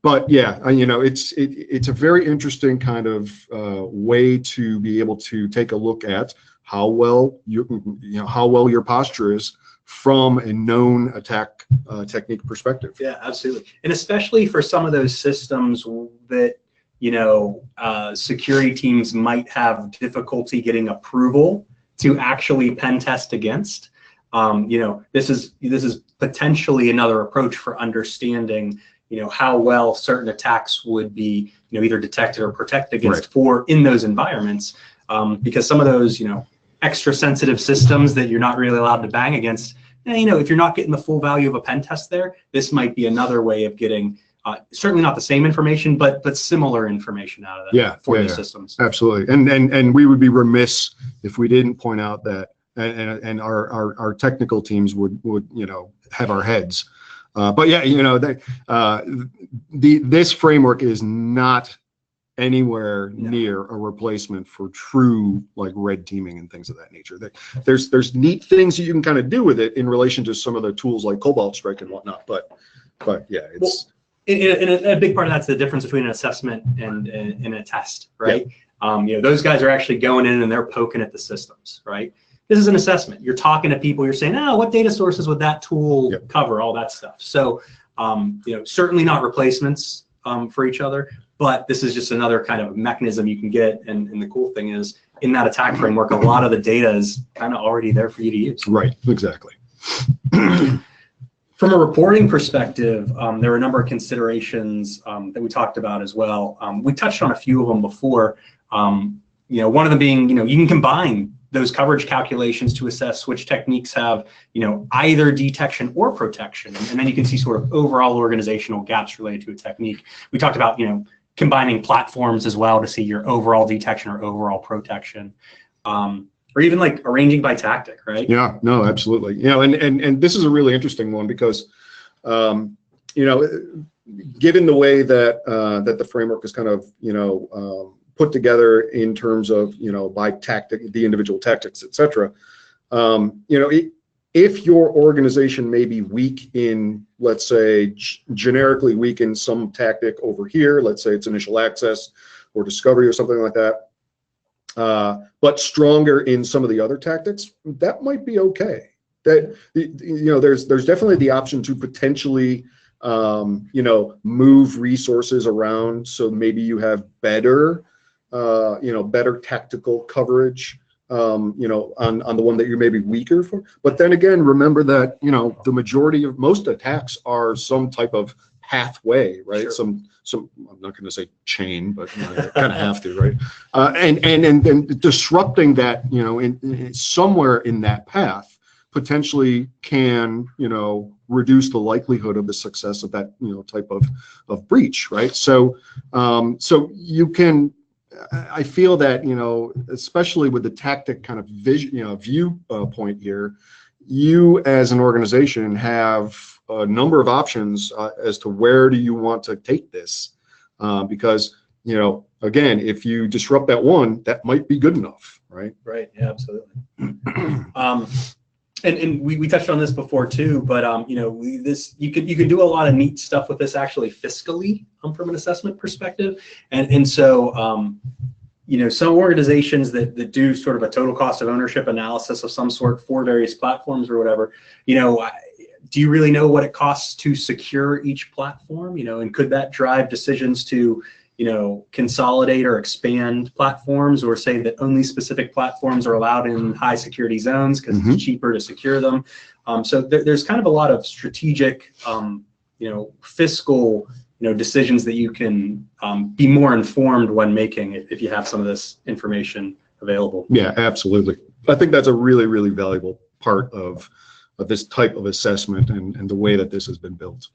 But yeah, it's a very interesting kind of way to be able to take a look at how well your posture is from a known attack technique perspective. Yeah, absolutely, and especially for some of those systems that security teams might have difficulty getting approval to actually pen test against. This is potentially another approach for understanding how well certain attacks would be either detected or protected against, right, for in those environments, because some of those extra sensitive systems that you're not really allowed to bang against, if you're not getting the full value of a pen test there, this might be another way of getting certainly not the same information, but similar information out of that for these systems. Absolutely, and we would be remiss if we didn't point out that, and our technical teams would have our heads. But yeah, this framework is not anywhere near a replacement for true like red teaming and things of that nature. There's neat things that you can kind of do with it in relation to some of the tools like Cobalt Strike and whatnot. But yeah, it's a big part of that's the difference between an assessment and a test, right? Yeah. Those guys are actually going in and they're poking at the systems, right? This is an assessment. You're talking to people. You're saying, oh, what data sources would that tool cover? All that stuff. So, certainly not replacements for each other, but this is just another kind of mechanism you can get. And the cool thing is, in that attack framework, a lot of the data is kind of already there for you to use. Right. Exactly. From a reporting perspective, there are a number of considerations that we talked about as well. We touched on a few of them before. One of them being, you can combine those coverage calculations to assess which techniques have, either detection or protection. And then you can see sort of overall organizational gaps related to a technique. We talked about, combining platforms as well to see your overall detection or overall protection. Or even like arranging by tactic, right? Yeah, no, absolutely. And this is a really interesting one because, given the way that that the framework is kind of, put together in terms of, by tactic, the individual tactics, etc. If your organization may be weak in, let's say, generically weak in some tactic over here, let's say it's initial access or discovery or something like that, but stronger in some of the other tactics, that might be okay. That, there's definitely the option to potentially, move resources around, so maybe you have better, better tactical coverage, on the one that you're maybe weaker for. But then again, remember that, the majority of most attacks are some type of pathway, right? Sure. Some I'm not going to say chain, but you kind of have to, right? And disrupting that, in somewhere in that path potentially can, reduce the likelihood of the success of that, type of breach, right? So you can, I feel that, especially with the tactic kind of vision, viewpoint here, you as an organization have a number of options as to where do you want to take this, because, again, if you disrupt that one, that might be good enough, right? Right. Yeah, absolutely. And we touched on this before too, but you could do a lot of neat stuff with this actually fiscally, from an assessment perspective, and so some organizations that do sort of a total cost of ownership analysis of some sort for various platforms or whatever, do you really know what it costs to secure each platform? And could that drive decisions to consolidate or expand platforms, or say that only specific platforms are allowed in high security zones because it's cheaper to secure them. So there's kind of a lot of strategic, fiscal, decisions that you can be more informed when making if you have some of this information available. Yeah, absolutely. I think that's a really, really valuable part of this type of assessment and the way that this has been built.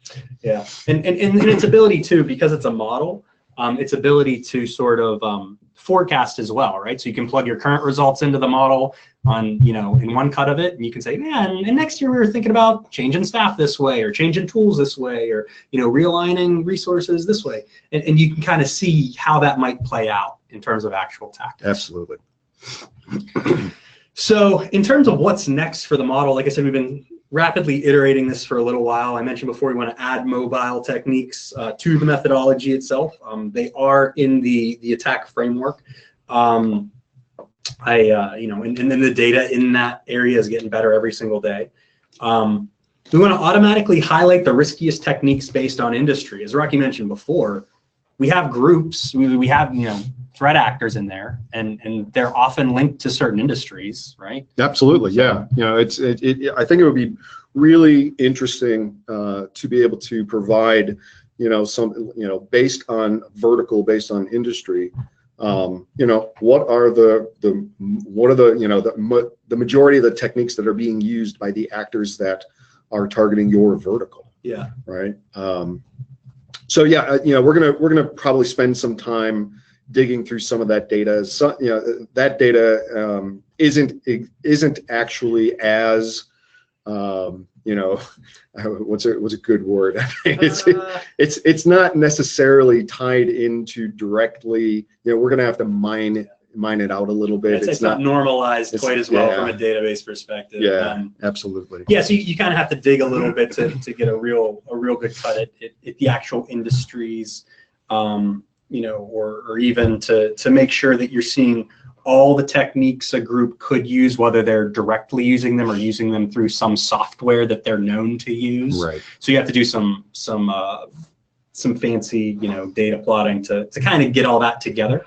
Yeah, and its ability too, because it's a model, its ability to sort of forecast as well, right? So you can plug your current results into the model on, in one cut of it, and you can say, man, and next year we were thinking about changing staff this way, or changing tools this way, or realigning resources this way, and you can kind of see how that might play out in terms of actual tactics. Absolutely. So in terms of what's next for the model, like I said, we've been rapidly iterating this for a little while. I mentioned before we want to add mobile techniques to the methodology itself. They are in the attack framework. And then the data in that area is getting better every single day. We want to automatically highlight the riskiest techniques based on industry. As Rockie mentioned before, we have groups, we have threat actors in there, and they're often linked to certain industries, right? Absolutely, yeah. I think it would be really interesting to be able to provide, some, based on vertical, based on industry, what are the majority of the techniques that are being used by the actors that are targeting your vertical. Yeah. Right. So yeah, we're gonna probably spend some time digging through some of that data. So, that data isn't actually as what's a good word? It's not necessarily tied into directly. We're gonna have to mine it out a little bit. It's not normalized quite as well from a database perspective. Yeah, absolutely. Yeah, so you kind of have to dig a little bit to get a real good cut at the actual industries, or even to make sure that you're seeing all the techniques a group could use, whether they're directly using them or using them through some software that they're known to use. Right. So you have to do some fancy, data plotting to kind of get all that together.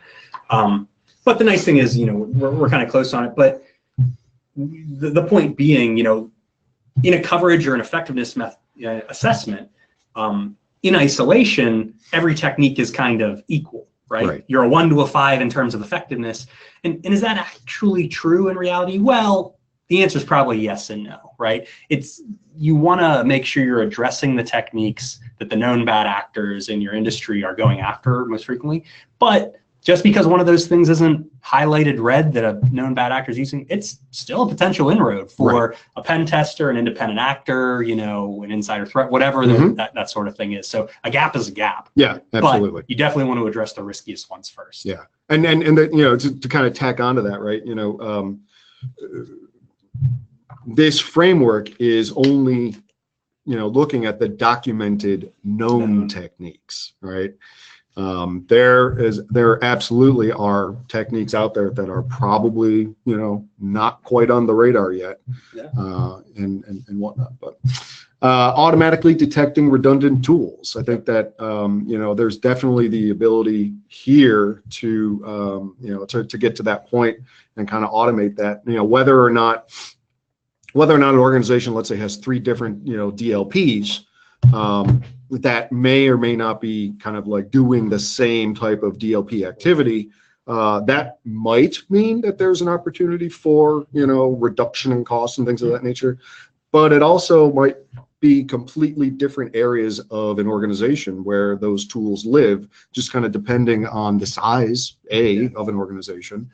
But the nice thing is, we're kind of close on it. But the point being, in a coverage or an effectiveness assessment, in isolation, every technique is kind of equal, right? You're a 1 to a 5 in terms of effectiveness. And is that actually true in reality? Well, the answer is probably yes and no, right? You want to make sure you're addressing the techniques that the known bad actors in your industry are going after most frequently, but just because one of those things isn't highlighted red that a known bad actor is using, it's still a potential inroad for a pen tester, an independent actor, you know, an insider threat, whatever that sort of thing is. So a gap is a gap. Yeah, absolutely. But you definitely want to address the riskiest ones first. Yeah, and the, you know, to kind of tack onto that, right? You know, this framework is only, you know, looking at the documented known techniques, right? There absolutely are techniques out there that are probably, you know, not quite on the radar yet, and whatnot. But automatically detecting redundant tools, I think that you know, there's definitely the ability here to you know, to get to that point and kind of automate that. You know, whether or not an organization, let's say, has 3 different, you know, DLPs. That may or may not be kind of like doing the same type of DLP activity, that might mean that there's an opportunity for, you know, reduction in costs and things of that nature. But it also might be completely different areas of an organization where those tools live, just kind of depending on the size, of an organization.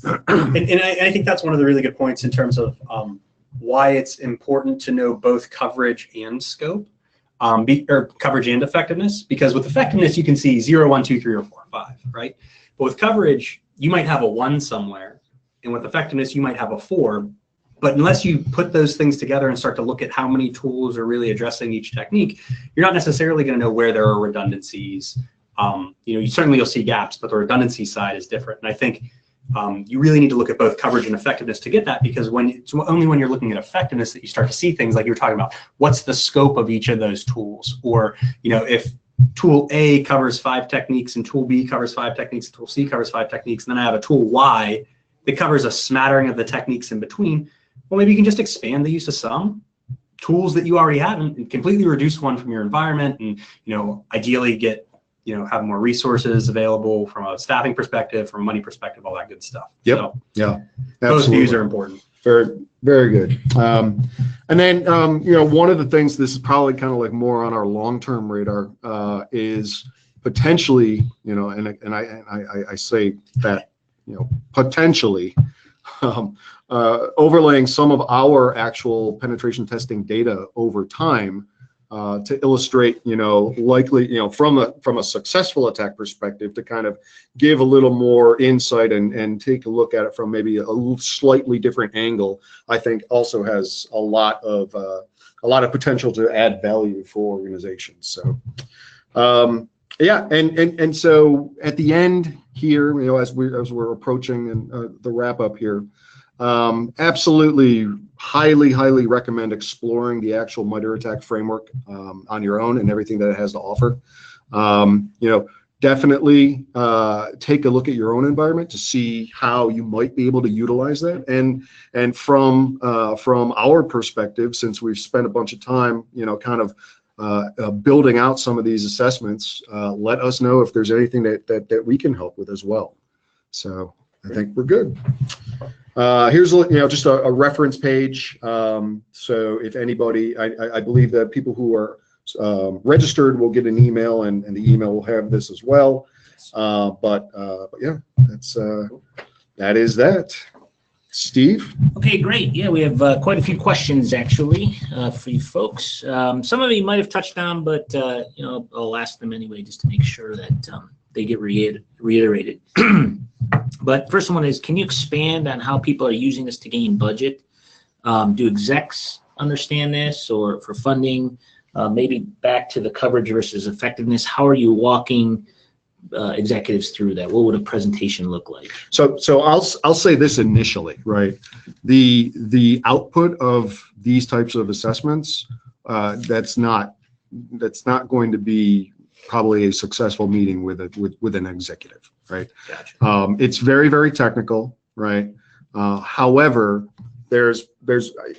And I think that's one of the really good points in terms of why it's important to know both coverage and scope. Or coverage and effectiveness, because with effectiveness you can see 0, 1, 2, 3, or 4, 5, right? But with coverage, you might have a 1 somewhere, and with effectiveness you might have a 4. But unless you put those things together and start to look at how many tools are really addressing each technique, you're not necessarily going to know where there are redundancies. You know, you'll see gaps, but the redundancy side is different. And I think you really need to look at both coverage and effectiveness to get that, because it's only when you're looking at effectiveness that you start to see things like you were talking about. What's the scope of each of those tools? Or, you know, if tool A covers 5 techniques and tool B covers 5 techniques, and tool C covers 5 techniques, and then I have a tool Y that covers a smattering of the techniques in between, well, maybe you can just expand the use of some tools that you already have and completely reduce one from your environment, and, you know, ideally get, you know, have more resources available from a staffing perspective, from a money perspective, all that good stuff. Yep. So, yeah. Those views are important. Very, very good. And then, you know, one of the things, this is probably kind of like more on our long-term radar, is potentially, you know, and I say that, you know, potentially overlaying some of our actual penetration testing data over time, to illustrate, you know, likely, you know, from a successful attack perspective, to kind of give a little more insight and take a look at it from maybe a slightly different angle, I think also has a lot of potential to add value for organizations. So yeah, and so at the end here, you know, as we're approaching and the wrap up here, absolutely highly recommend exploring the actual MITRE ATT&CK framework on your own and everything that it has to offer. You know, definitely take a look at your own environment to see how you might be able to utilize that. And from our perspective, since we've spent a bunch of time, you know, kind of building out some of these assessments, let us know if there's anything that we can help with as well. So I think we're good. Here's, you know, just a reference page. So if anybody, I believe that people who are registered will get an email, and the email will have this as well. But yeah, that is that. Steve? Okay, great. Yeah, we have quite a few questions actually for you folks. Some of you might have touched on, but you know, I'll ask them anyway just to make sure that they get reiterated. But first one is, can you expand on how people are using this to gain budget? Do execs understand this, or for funding? Maybe back to the coverage versus effectiveness. How are you walking executives through that? What would a presentation look like? So I'll say this initially, right? The output of these types of assessments, that's not going to be probably a successful meeting with an executive, right? Gotcha. It's very technical, right? However, there's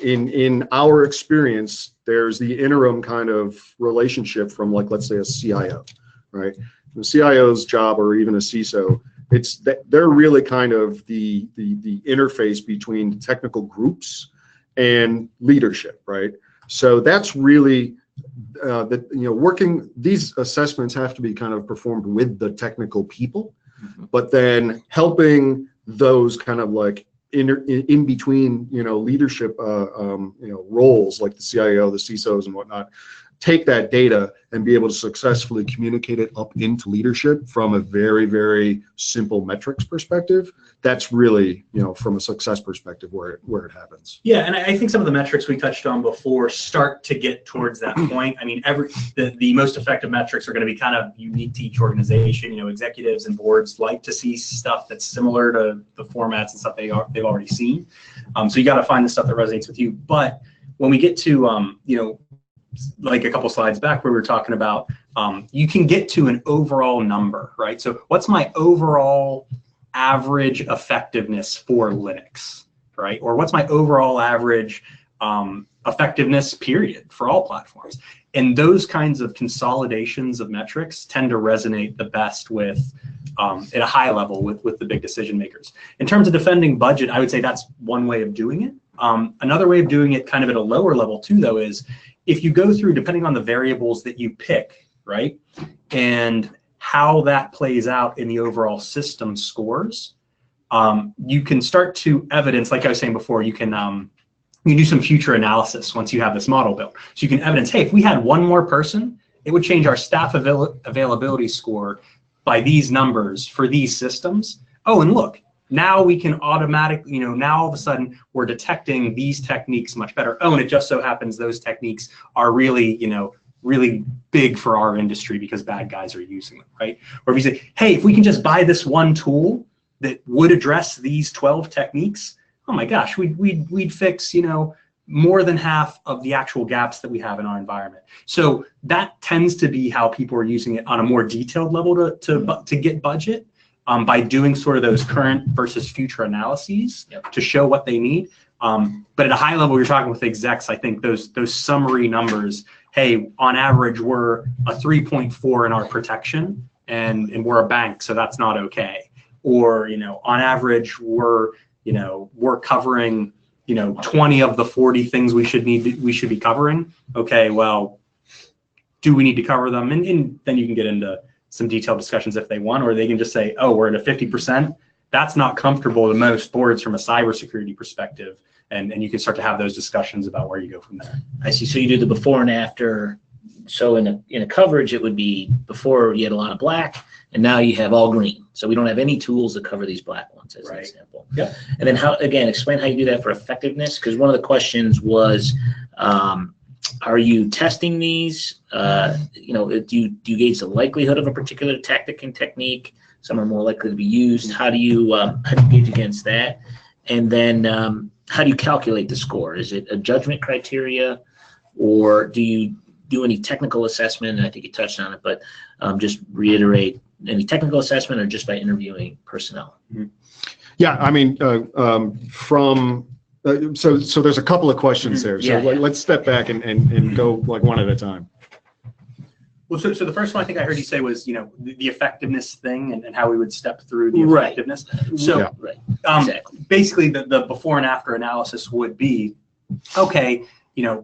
in our experience, there's the interim kind of relationship from, like, let's say a CIO, right? The CIO's job, or even a CISO, it's that they're really kind of the interface between technical groups and leadership, right? So that's really that, you know, these assessments have to be kind of performed with the technical people. but then helping those kind of like in between, leadership, roles like the CIO, the CISOs and whatnot, take that data and be able to successfully communicate it up into leadership from a very, very simple metrics perspective. That's really, from a success perspective where it happens. Yeah, and I think some of the metrics we touched on before start to get towards that point. I mean, the most effective metrics are going to be kind of unique to each organization. Executives and boards like to see stuff that's similar to the formats and stuff they've already seen. So you got to find the stuff that resonates with you. But when we get to like a couple slides back where we were talking about, you can get to an overall number, right? So what's my overall average effectiveness for Linux, right? Or what's my overall average effectiveness period for all platforms? And those kinds of consolidations of metrics tend to resonate the best with, at a high level, with the big decision makers. In terms of defending budget, I would say that's one way of doing it. Another way of doing it kind of at a lower level too, though, is if you go through, depending on the variables that you pick, right, and how that plays out in the overall system scores, you can start to evidence, like I was saying before, you can do some future analysis once you have this model built. So you can evidence, hey, if we had one more person, it would change our staff availability score by these numbers for these systems. Oh, and look, now we can automatically, now all of a sudden we're detecting these techniques much better. Oh, and it just so happens those techniques are really, really big for our industry because bad guys are using them, right? Or if you say, hey, if we can just buy this one tool that would address these 12 techniques, oh my gosh, we'd fix, more than half of the actual gaps that we have in our environment. So that tends to be how people are using it on a more detailed level to get budget. By doing sort of those current versus future analyses to show what they need. But at a high level, you're talking with execs, I think those summary numbers, hey, on average, we're a 3.4 in our protection and we're a bank, so that's not okay. Or, on average, we're covering, 20 of the 40 things we should be covering. Okay, well, do we need to cover them? And then you can get into some detailed discussions if they want, or they can just say, oh, we're at a 50%. That's not comfortable to most boards from a cybersecurity perspective. And you can start to have those discussions about where you go from there. I see. So you do the before and after. So in a coverage, it would be before you had a lot of black, and now you have all green. So we don't have any tools that cover these black ones, as an example. Yeah. And then explain how you do that for effectiveness, because one of the questions was, are you testing these? Do you gauge the likelihood of a particular tactic and technique? Some are more likely to be used. How do you gauge against that? And then how do you calculate the score? Is it a judgment criteria, or do you do any technical assessment? And I think you touched on it, but just reiterate, any technical assessment or just by interviewing personnel? Mm-hmm. Yeah, I mean, so there's a couple of questions there. So let's step back and go like one at a time. Well, so the first one I think I heard you say was, the effectiveness thing and how we would step through the effectiveness. So Exactly. Basically the before and after analysis would be, okay,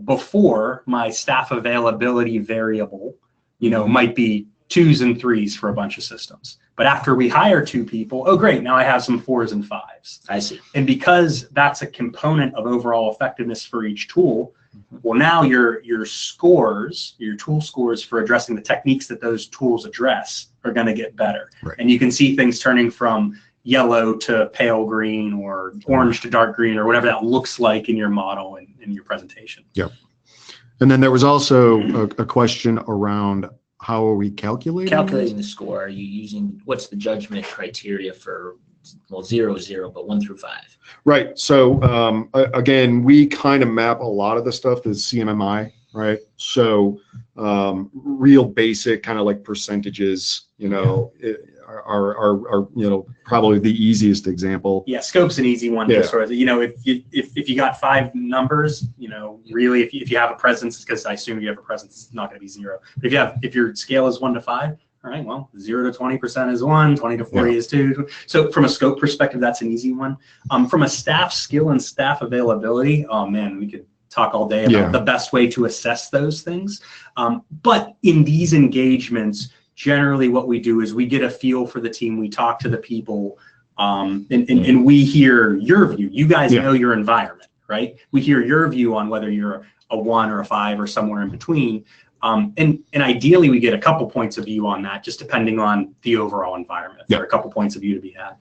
before my staff availability variable, might be 2s and 3s for a bunch of systems. But after we hire 2 people, oh great, now I have some 4s and 5s. I see. And because that's a component of overall effectiveness for each tool, well, now your scores, your tool scores for addressing the techniques that those tools address are going to get better. Right. And you can see things turning from yellow to pale green or orange to dark green or whatever that looks like in your model and in your presentation. Yep. And then there was also a question around how are we calculating the score? Are you using, what's the judgment criteria for, 0, 0, but 1 through 5? Right. So again, we kind of map a lot of the stuff to CMMI, right? So real basic kind of like percentages, are probably the easiest example. Yeah, scope's an easy one. Yeah. To sort of, if you got 5 numbers, really, if you have a presence, because I assume you have a presence, it's not going to be 0. But if your scale is 1 to 5, all right, well, 0 to 20% is 1, 20 to 40 is 2. So from a scope perspective, that's an easy one. From a staff skill and staff availability, oh man, we could talk all day about the best way to assess those things. But in these engagements, generally what we do is we get a feel for the team, we talk to the people, and we hear your view. You guys know your environment, right? We hear your view on whether you're a 1 or a 5 or somewhere in between. And ideally we get a couple points of view on that, just depending on the overall environment. There are a couple points of view to be had.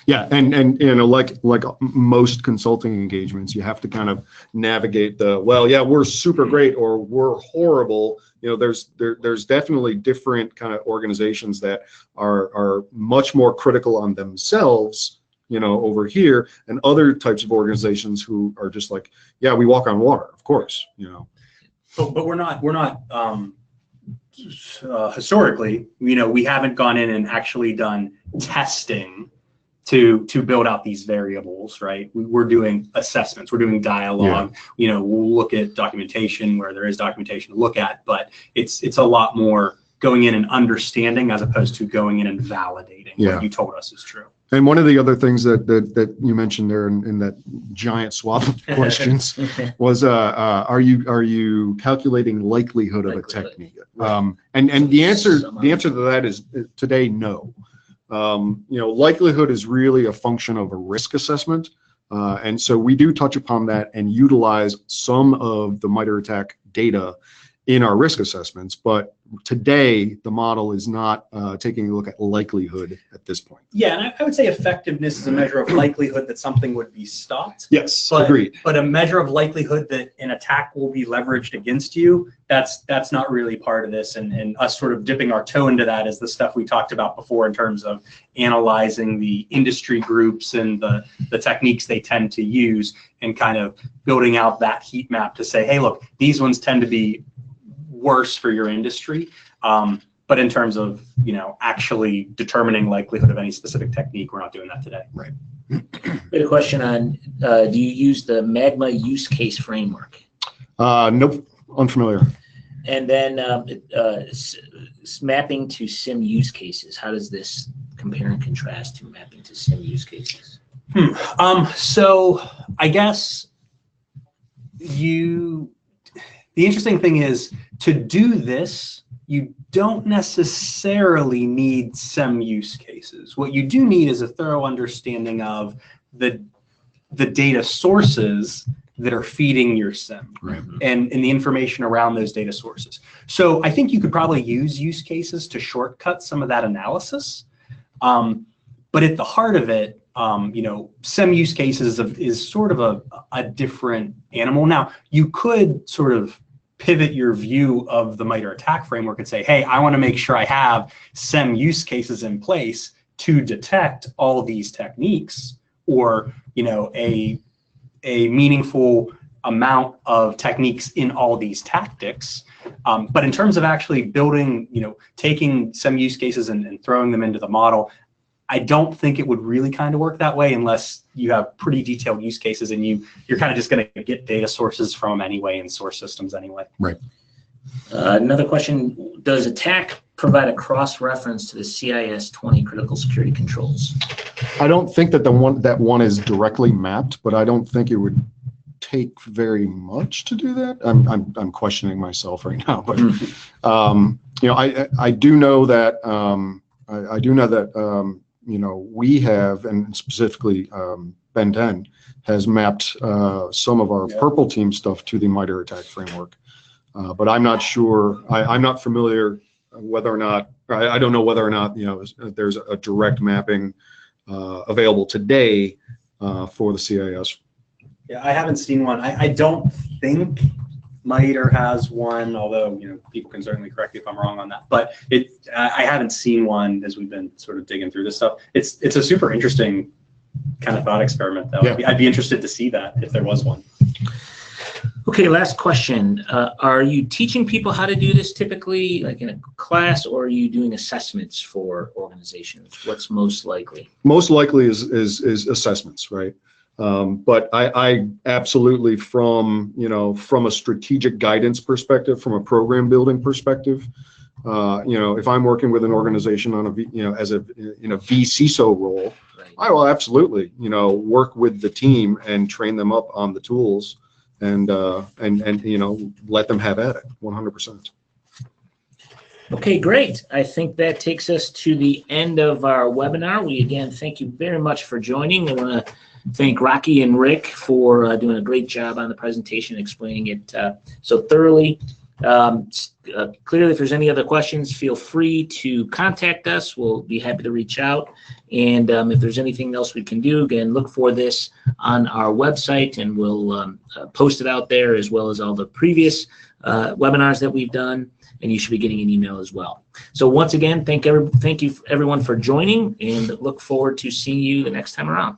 Yeah, and you know, like most consulting engagements, you have to kind of navigate the, well, yeah, we're super great or we're horrible. You know, there's definitely different kind of organizations that are much more critical on themselves, you know, over here, and other types of organizations who are just like, yeah, we walk on water, of course, you know. But we're not historically, you know, we haven't gone in and actually done testing to build out these variables, right? We're doing assessments, we're doing dialogue, you know, we'll look at documentation where there is documentation to look at, but it's a lot more going in and understanding as opposed to going in and validating what you told us is true. And one of the other things that you mentioned there in that giant swath of questions was, are you calculating likelihood of a technique? And the answer to that is today, no. You know, likelihood is really a function of a risk assessment. And so we do touch upon that and utilize some of the MITRE ATT&CK data in our risk assessments, but today the model is not taking a look at likelihood at this point. Yeah, and I would say effectiveness is a measure of likelihood that something would be stopped. Yes, but, agreed. But a measure of likelihood that an attack will be leveraged against you, that's not really part of this, and us sort of dipping our toe into that is the stuff we talked about before in terms of analyzing the industry groups and the techniques they tend to use and kind of building out that heat map to say, hey, look, these ones tend to be worse for your industry, but in terms of, you know, actually determining likelihood of any specific technique, we're not doing that today. Right. We had a question on, do you use the Magma use case framework? Nope, unfamiliar. And then mapping to SIEM use cases. How does this compare and contrast to mapping to SIEM use cases? So I guess the interesting thing is, to do this, you don't necessarily need SIEM use cases. What you do need is a thorough understanding of the data sources that are feeding your SIEM, and the information around those data sources. So I think you could probably use cases to shortcut some of that analysis. But at the heart of it, you know, SIEM use cases is sort of a different animal. Now, you could sort of pivot your view of the MITRE ATT&CK framework and say, hey, I want to make sure I have SIEM use cases in place to detect all these techniques, or, you know, a meaningful amount of techniques in all these tactics. But in terms of actually building, you know, taking SIEM use cases and throwing them into the model, I don't think it would really kind of work that way unless you have pretty detailed use cases and you're kind of just going to get data sources from them anyway and source systems anyway. Right. Another question, does ATT&CK provide a cross-reference to the CIS 20 critical security controls? I don't think that that one is directly mapped, but I don't think it would take very much to do that. I'm questioning myself right now, but you know, I do know that you know, we have, and specifically Ben 10 has mapped some of our purple team stuff to the MITRE ATT&CK framework. But I'm not sure, I'm not familiar whether or not, I don't know whether or not, you know, there's a direct mapping available today for the CIS. Yeah, I haven't seen one. I don't think MITRE has one, although, you know, people can certainly correct me if I'm wrong on that. But I haven't seen one as we've been sort of digging through this stuff. It's a super interesting kind of thought experiment, though. Yeah. I'd be interested to see that if there was one. Okay, last question. Are you teaching people how to do this typically, like in a class, or are you doing assessments for organizations? What's most likely? Most likely is assessments, right? But I absolutely, from a strategic guidance perspective, from a program building perspective, you know, if I'm working with an organization on in a vCISO role, right, I will absolutely, you know, work with the team and train them up on the tools and you know, let them have at it 100%. Okay, great. I think that takes us to the end of our webinar. We again thank you very much for joining. I want to thank Rocky and Rick for doing a great job on the presentation, explaining it so thoroughly. Clearly, if there's any other questions, feel free to contact us. We'll be happy to reach out. And if there's anything else we can do, again, look for this on our website, and we'll post it out there, as well as all the previous webinars that we've done. And you should be getting an email as well. So once again, thank you everyone for joining, and look forward to seeing you the next time around.